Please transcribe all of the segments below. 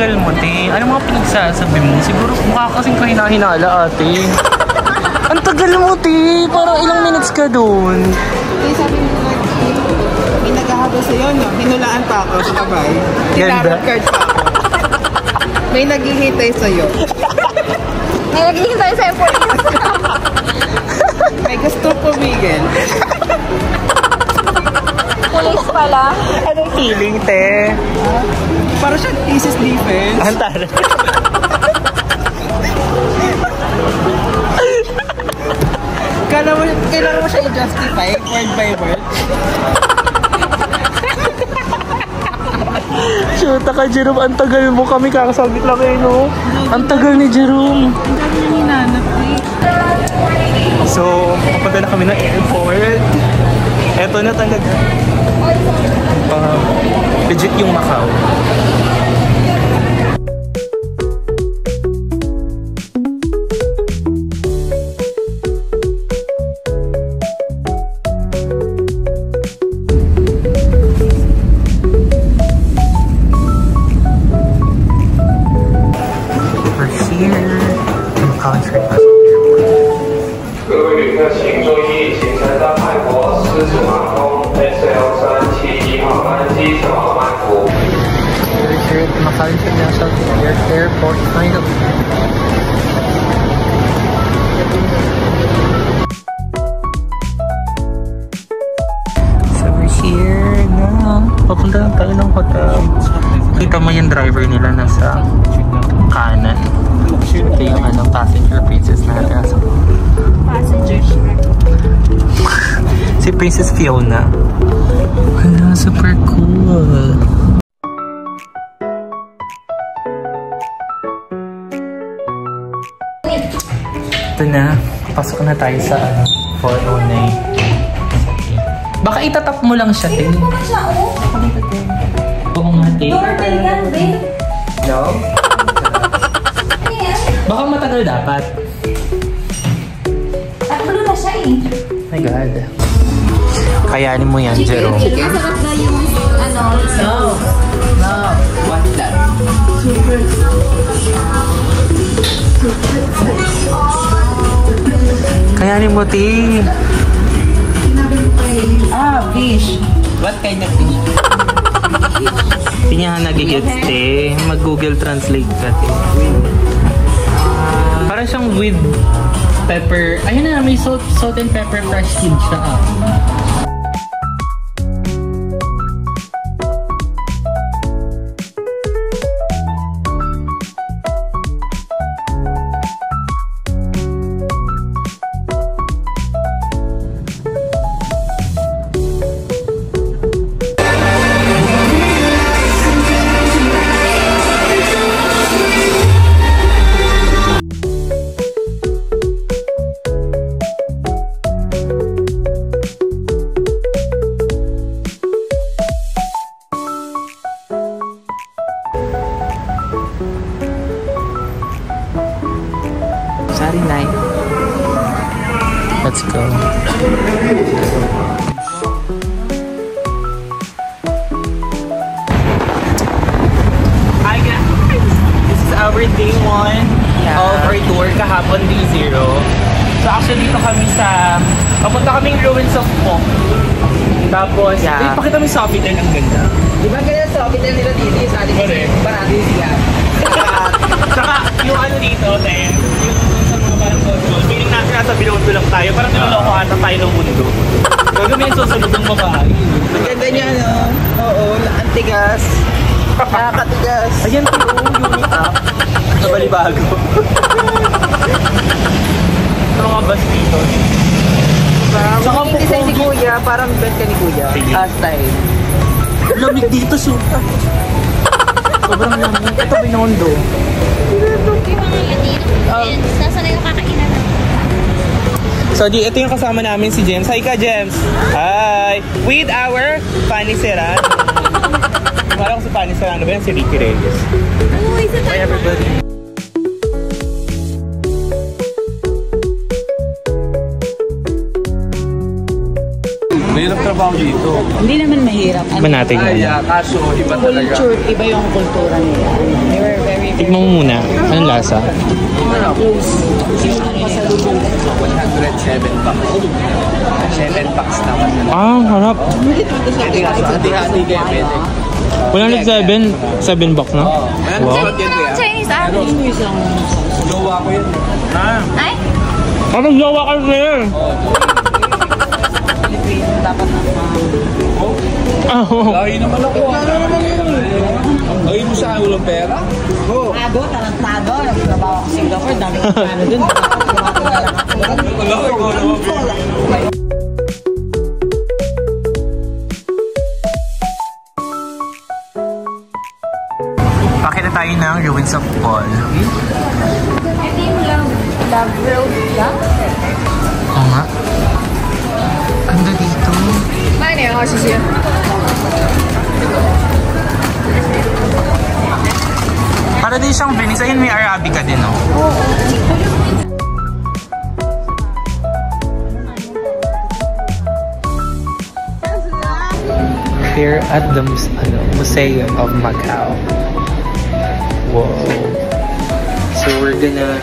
tagal mo, te. Ano mga pinagsasabi mo? Siguro mukha kasing kahina-hinala, ate. Ang tagal mo, te. Parang ilang minutes ka doon. Kaya sabi mo nga, may naghahabol sa'yo, no? Hinulaan pa ako sa kabay. Tinarot card pa ako. May naghihintay sa'yo. May naghihintay sa'yo po. May gusto pumigil. Police pala. Anong feeling, te? Para siyang thesis defense. Ang taray. Kailangan mo siya i-justify word by word. Shoota ka, Jerome. Ang tagal mo. Kami kakasabit lang eh, no? Ang tagal ni Jerome. Ang dami nang hinanap eh. So, papunta na kami ng airport. Eto na talaga. Legit yung Macau. Macau International Airport finally. So we're here na. Papunta lang tayo ng hotel. Kita mo yung driver nila nasa kanan. Ito yung passenger princess natin. Passenger ship. Si Princess Fiona. Wala, super cool. Ito na, pasok na tayo sa 409. Baka itatap mo lang siya, Tin. Ano siya, oh? Oo nga, Tin. Doorbell yan, babe. No? Baka matagal dapat. Tatlo na siya eh. Oh my God. Kayanin mo yan, Jerome. Masarap na yung No. What's that? Kayanin mo, Ti. Fish. What kind of fish? Hindi niya nagigets, Ti. Mag-Google Translate ka, Ti. Parang siyang with pepper. Ayun na, may salt and pepper fresh cube siya. Sorry, Nay. Let's go. Hi guys! This is our day 1 of our tour kahapon, day 0. So actually dito kami sa... Papunta kaming ruins of Mok. Tapos, pakita mo yung Sofitel, ang ganda. Diba ganyan sa Sofitel nila dito sa atin? Parati sila. Saka yung dito, Tem, yung sa mga parang control, feeling natin nasa Binondo lang tayo. Parang niloloko ata tayo ng mundo. Gagawin yung susunod ng babae. Ang ganda niya, no? Oo, antigas. Nakakatigas. Ayan po, unit up. Sa Balibago. Ito mga bus dito. Saka po si Kuya, parang bet ka ni Kuya. Style. Lamig dito, super. Sobrang lamig. Ito, Binondo. Nasa na yung kakainan natin. So, ito yung kasama namin si James. Hi ka, James! Hi! With our Fanny Serrano. Kumala ko si Fanny Serrano ba yan? Si Ricky Reyes. Ano, isa tayo. Hi, everybody! Mahirap trabaho dito. Hindi naman mahirap. Iba natin yun. Kaso iba talaga. Culture, iba yung kultura nila. They were Tikman mo muna. Anong lasa? 107 bucks. 7 bucks naman. Ah, harap. Hati-hati kayo pwede. 107 bucks na? Wow. Chinese army. Jowa ko yun. Ay? Anong gawa ka sa'yo? Lagi naman ako. Lagi mo sa ulang pera? Oo. Tago, tarantado. Nagtrabaho ako sa Singapore. Dami ko ano dun. Lagi ko naman. Pakita tayo ng ruins of Paul. Ito yung love road lang? Oo nga. Ganda dito. Para din siyang Venice. Ayun, may Arabica din, no? Here at the Museum of Macau. Whoa. So we're gonna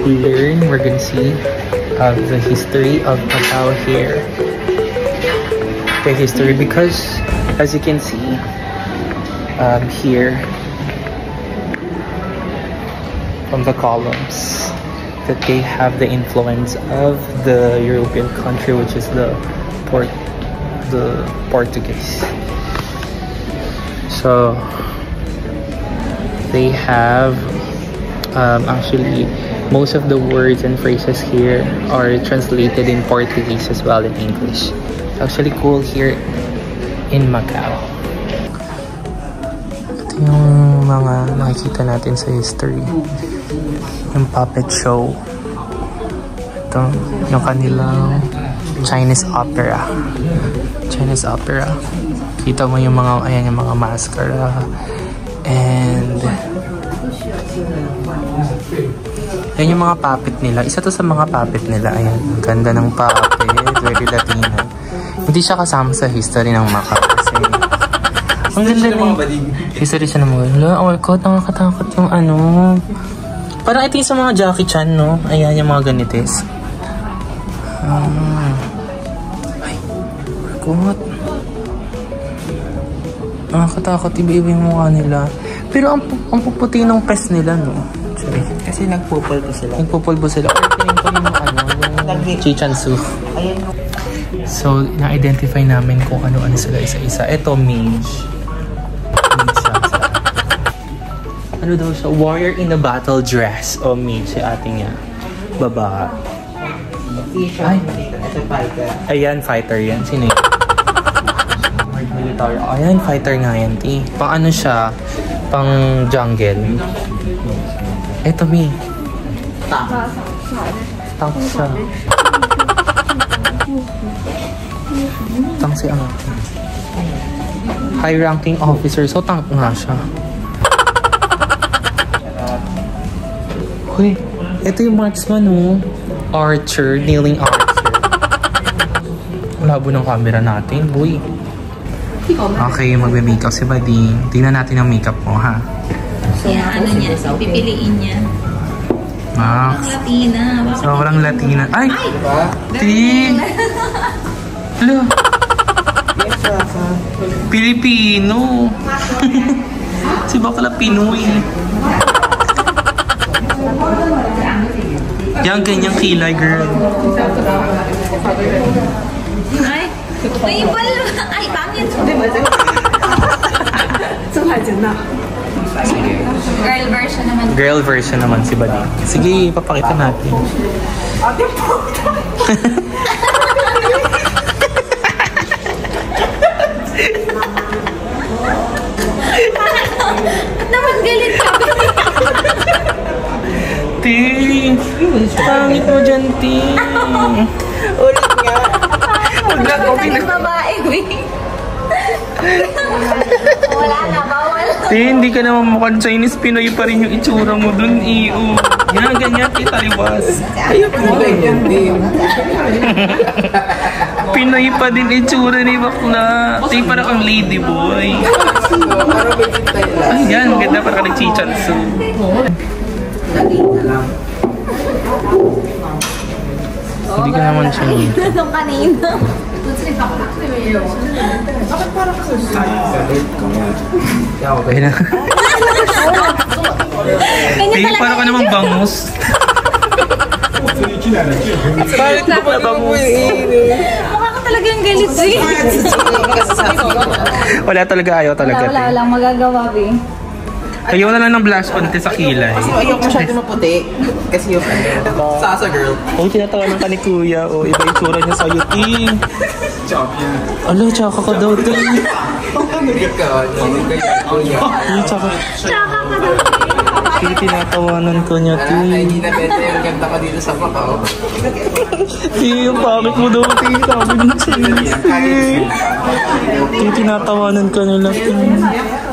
learn, we're gonna see the history of Macau here. The history, because as you can see here from the columns, that they have the influence of the European country, which is the Portuguese. So they have actually most of the words and phrases here are translated in Portuguese as well in English. It's actually cool here in Macau. Ito yung mga makikita natin sa history. Yung puppet show. Ito yung kanilang Chinese opera. Chinese opera. Kita mo yung mga, ayan yung mga mascara. And yan yung mga puppet nila. Isa to sa mga puppet nila. Ayan, ang ganda ng puppet. Very Latino. Hindi siya kasama sa history ng Macau kasi ang ganda ng history siya ng mga. Oh my God, nakakatakot yung ano. Parang ito yung sa mga Jackie Chan, no? Ayan yung mga ganites. Ay, oh my God. Nakakatakot, iba-iba yung mukha nila. Pero ang puputi ng pes nila, no? Sorry. Kasi nagpupulbo sila. Nagpupulbo sila. Or tingin ko yung yung Chichansu. Ayan. So, na-identify namin kung ano-ano sila isa-isa. Ito, mage. Mage siya. Ano daw siya? Warrior in a battle dress. O mage si ating niya. Baba. Ay. Ito fighter. Ayan, fighter yan. Sino yun? Military. Ayan, fighter nga yan, T. Pang ano siya? Pang jungle. Ito, Mi. Tank siya. Tank si ano? High-ranking officer. So, tank nga siya. Uy, ito yung marksman, oh. Archer. Kneeling archer. Labo ng camera natin, boy. Okay, magbe-makeup si Bading. Tingnan natin ang makeup mo, ha? Kaya ano niya, pipiliin niya. Max. Latina. Sobrang Latina. Ay! Ti! Hello. Pilipino. Si bakla Pinoy. Yan, ganyang kilay, girl. Ay! May ibal! Ay, pangit! Girl version naman. Girl version naman si Bading. Sige, papakita natin. Naman galit ka. Ti! Pangit mo dyan, Ti! Ulit nga. Babae, wala na, bawal. Hindi ka naman mukhang Chinese, Pinoy pa rin yung itsura mo dun, iyo. Yan, ganyan, kita liwas. Ayun po. Pinoy pa din itsura ni bakla. Tingin parang kang lady boy. Ay, yan. Ganda parang ka nag-chichansu. Hindi ka naman siya. Itong kanina. Okay na. Tingin parang ka naman bangus. Bakit na pa bangus? Mukha ka talaga yung galit, eh. Wala talaga, ayaw talaga. Wala magagawa, eh. Ayaw na lang ng blush konti sa kilay. Kasi ayaw masyado maputi. Kasi yung Sasa girl. Oh, tinatawanan ka ni Kuya. Oh, iba yung tsura niya sa'yo, Ting. Ala, tsaka ka daw, Ting. Tsaka Tsaka ka daw. Ting, tinatawanan ko niya, Ting. Hindi na benta yung ganda ko dito sa Macau. Ting, yung pangit mo daw, Ting. Sabi niya, Ting. Ting, tinatawanan ka nila, Ting.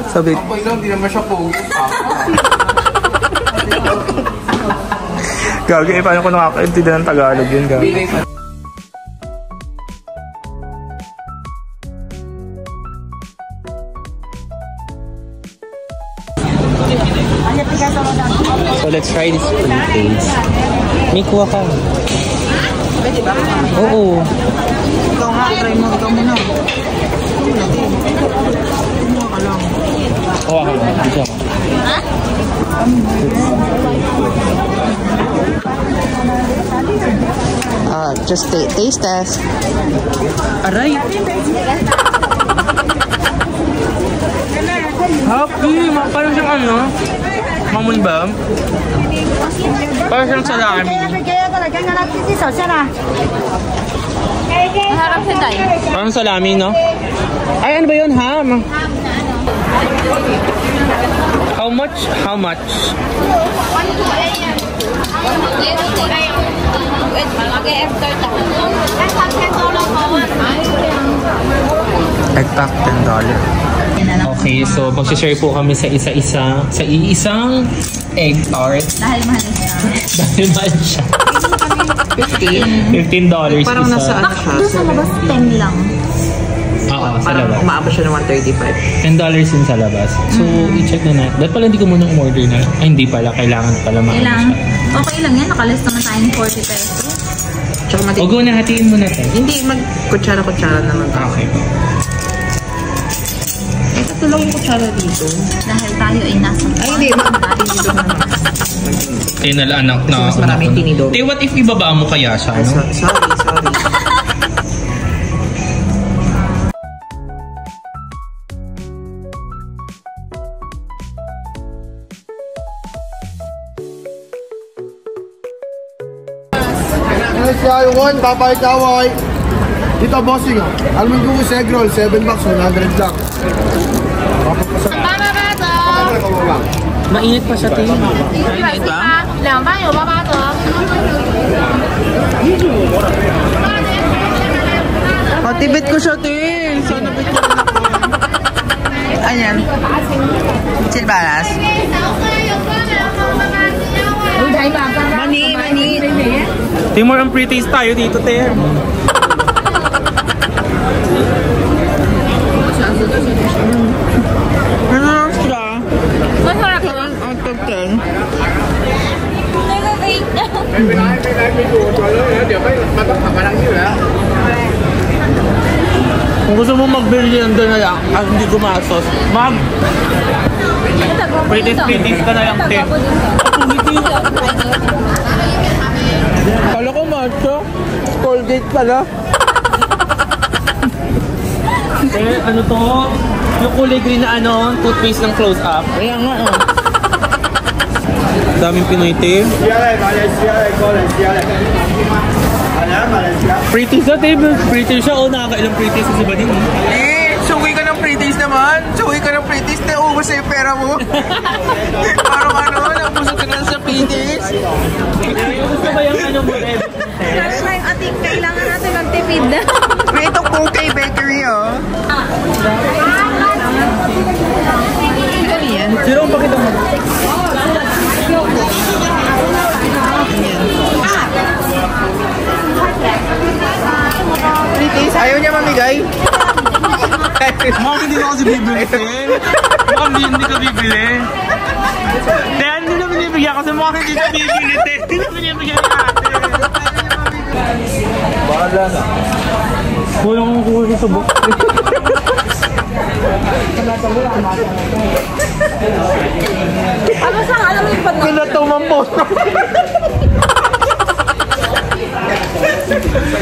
Sabi, Apoy lang, hindi naman siya pogo. Gagi, paano ko nakakaintindi ng Tagalog yun, Gagi? So let's try this pre-taste. May kuha ka. Pwede ba? Oo. Ikaw nga, try mo. Ikaw muna. Kumuha ka lang. Kuha ka lang. Dito ako. Just taste test. Aray! Happy! Parang siyang ano? Mamun ba? Parang siyang salami. Harap siya tayo. Parang salami, no? Ay, ano ba yun? Ham? How much? How much? Egg pack, $10. Okay, so mag-share po kami sa iisang egg tart. Dahil mahal siya. Dahil mahal siya. $15 Parang isa. nasa ano siya? Doon sa labas, 10 lang. Oo, sa Parang labas. umaabot siya ng $135. $10 din sa labas. So, i-check na natin. Dapat pala hindi ko muna umorder na. Ay, hindi pala. Kailangan pala maano Kailangan. siya. Okay lang yan. Nakalist naman tayong 40 pesos. Tsaka O, go na. Hatiin mo natin. Hindi, mag-kutsara-kutsara naman. Okay. Ito lang yung kutsara dito. Dahil tayo ay nasa Ay, hindi. Dito naman. Kaya nala anak na. Mas maraming tinidor. Eh, what if ibaba mo kaya siya, no? Sorry. Yung papay kaway. Dito bossing ah. Almond cookies egg roll, 7 bucks, 100 lang. Mainit pa siya, Ting. Mainit ba? Patibit ko siya, Tin. Sana bit ko rin ako. Ayan. Silbalas. Mani. Timor ang pre-taste tayo dito, Ter. Ano lang siya? Masarap. Out of 10. Kung gusto mo magbili ng doon na lang at hindi gumasos, pre-taste ka na lang, Ter. Kala ko macho. Colgate pala. Eh, ano to? Yung kulay green na ano, toothpaste ng close-up. Kaya nga oh. Daming Pinoy, Ter. Pretty siya, Ter. Pretty siya. O, nakakailang pretty sa iba din. Suwi ka ng pre-taste naman. Suwi ka ng pre-taste na ubos na yung pera mo. Parang ano, nabusog ka na sa pre-taste. Gusto ba yung ano mo, Ed? Sabi na yung ating kailangan natin magtipid. May itong Pokey Bakery oh. Yan. Sino ang pakita mo? Pre-taste Ayaw niya mamigay? Mukhang hindi na kasi bibili. Mukhang hindi ka bibili. Dahil hindi na binibigyan kasi mukhang hindi ka bibili. Hindi na binibigyan natin. Bahala na. Walang kukuha sa box. Ano sa alam mo yung pag Kinatumampo.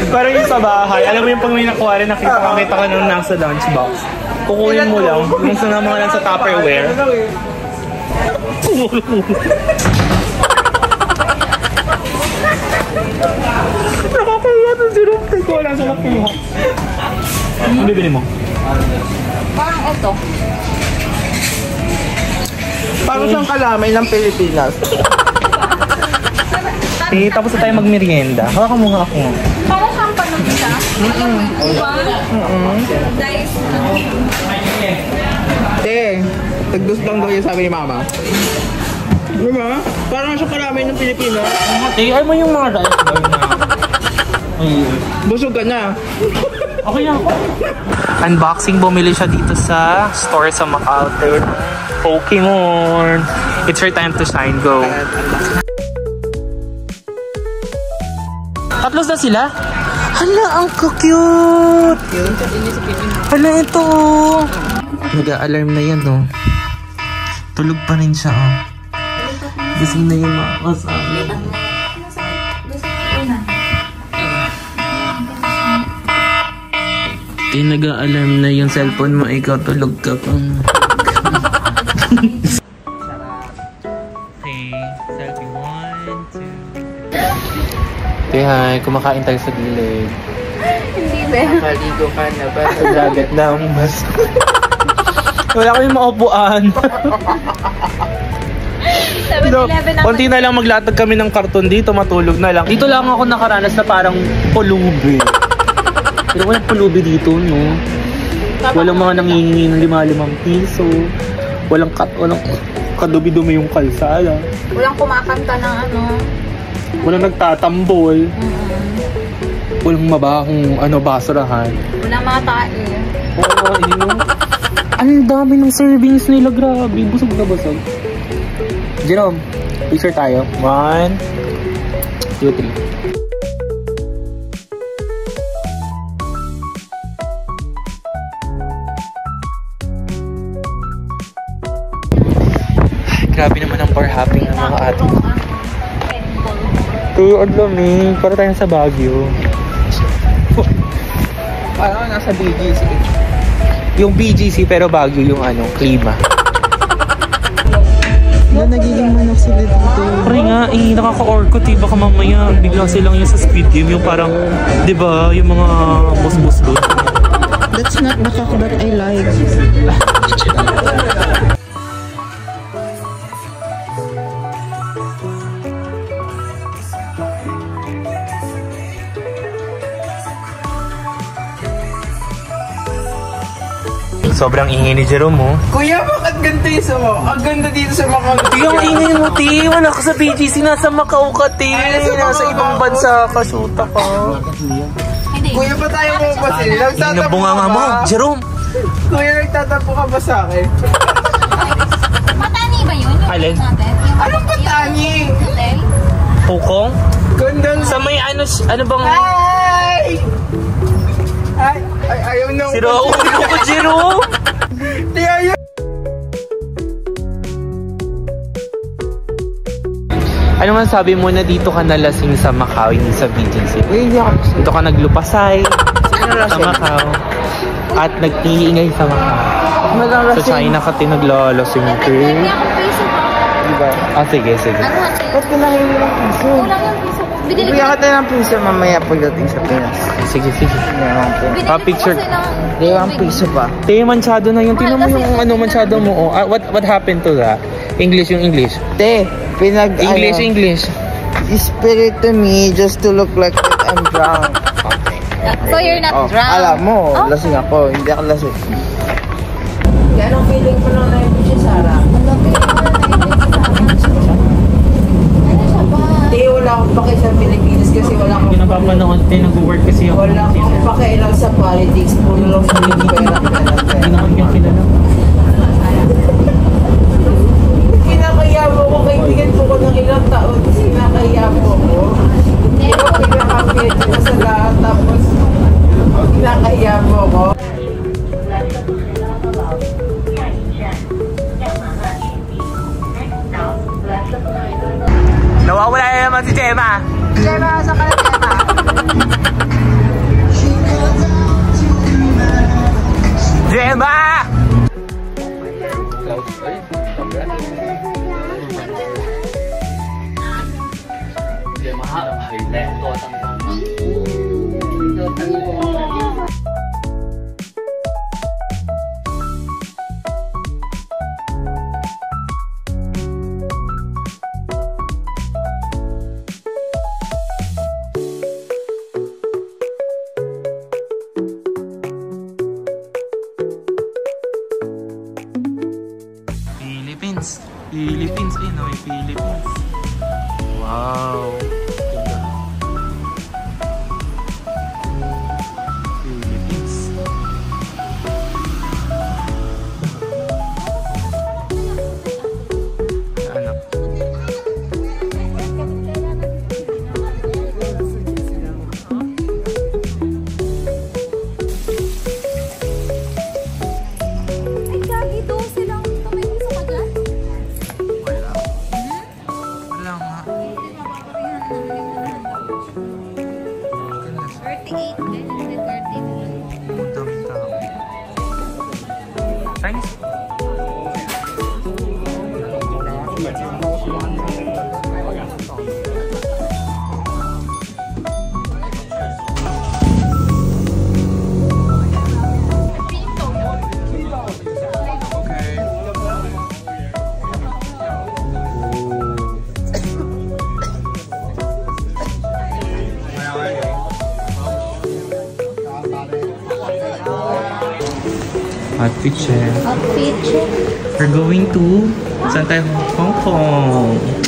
Parang yung sa bahay. Alam mo yung pag may nakuha rin, nakita ka nung nasa lunchbox. Kukunin mo lang. Yung sinama ka lang sa Tupperware. Nakakaya ito si Rup. Ko lang sa nakuha. Ano bibili mo? parang ito. Parang siyang kalamay ng Pilipinas. Eh, tapos na tayo magmerienda. Hawakan mo nga ako. Parang siyang panumisa. Diba? Guys, Tagdos lang daw yung sabi ni Mama. Diba? Parang siyang kalamay ng Pilipinas. Eh, ay mo yung mga rice bar na. Busog ka na. Okay na ako. Unboxing, bumili siya dito sa store sa Macau. Pokemon. It's your time to shine. Go. Tatlos na sila? Hala, ang cute! Hala, ito! Nag-a-alarm na yan, oh. Tulog pa rin siya, oh. Gising na yung mga kasama. Eh, nag-a-alarm na yung cellphone mo. Ikaw, tulog ka pa. Okay, selfie 1, 2. Okay, hi. Kumakain tayo sa gilid. hindi ba? Maligo ka na ba? Sa dagat na ang mas. Wala kami maupuan. 7-Eleven ang Konti na lang maglatag kami ng karton dito, matulog na lang. Dito lang ako nakaranas na parang pulubi. Pero walang pulubi dito, no? Walang mga nangihingi ng 5 piso. Walang kadubi-dumi yung kalsada. walang kumakanta ng ano. Walang nagtatambol. Walang mabahong basurahan. Walang mga tae. Oo, ang dami ng servings nila, grabe. Busog na busog. Jerome, picture tayo. 1, 2, 3. Grabe naman ang bar hopping ng mga ato. Kaya ang lamig. Para tayo sa Baguio. Parang nasa BGC. Yung BGC pero Baguio yung klima. Nagiging manok sila dito. Pare nga, nakaka-orkot eh. Baka mamaya bigla silang yung sa Squid Game. Yung parang, di ba, yung mga boss-boss doon. That's not the talk that I like. Sobrang ingay ni Jerome, oh. Kuya, bakit ganito yung sa mo? Ang ganda dito sa Macau. Yung ingay mo, ti. Wala ka sa BGC. Nasa Macau ka, ti. Nasa ibang bansa ka. Shoota ka. Kuya, ba tayo mo ba sila? Nabunga nga mo, Jerome. Kuya, nagtatapo ka ba sa akin? Matani ba yun? Yung Alin? natin? Yung Anong patani? hotel? Pukong? Gandang... Sa may ano bang... Ay! Ay, ayaw na. Si Raul ko, Jerome. Di ayaw. Ano man sabi mo na dito ka nalasing sa Macau, hindi sa BGC? Hindi ako. Dito ka naglupasay sa Macau. At nag-iingay sa Macau. Sa China ka tinaglalasing ka. Hindi ako piso pa. Diba? Sige. Ano natin? Ba't kinahingi ng piso? Kulang yung piso ko. Binili Bigyan ka tayo ng piso mamaya pagdating sa Pinas. Sige. Pa-picture. Di ba ang piso pa? Te, manchado na yun. Tingnan mo yung manchado mo. Oh. What happened to that? English yung English. Te, English. Spirit to me just to look like that I'm drunk. So you're not drunk? Alam mo, Oh. lasing ako. Hindi ako lasing. Anong feeling mo nung naibig si Sarah? Ano siya ba? Hindi, wala akong pake sa Pilipinas kasi wala akong Hindi napapanood din, nag-work kasi ako. wala akong pakialam sa politics. Puro lang sa yung pera. Hindi naman yung kilala. Kinakaya mo ko, kaibigan ko ng ilang taon. Kinakaya mo ko. Hindi ko pinakapit na sa lahat. Tapos, kinakaya mo ko. Nawawala na naman si Gemma. Gemma, saan ka na, Gemma? Gemma! Philippines. Ayun na, may Philippines. Wow. Ganda. Philippines. Ano? Ay, gagi doon silang tumingin sa kagad. Wala nga. 38, 130. Ang daming tao. Thanks. Outfit check. Outfit check. We're going to Hong Kong.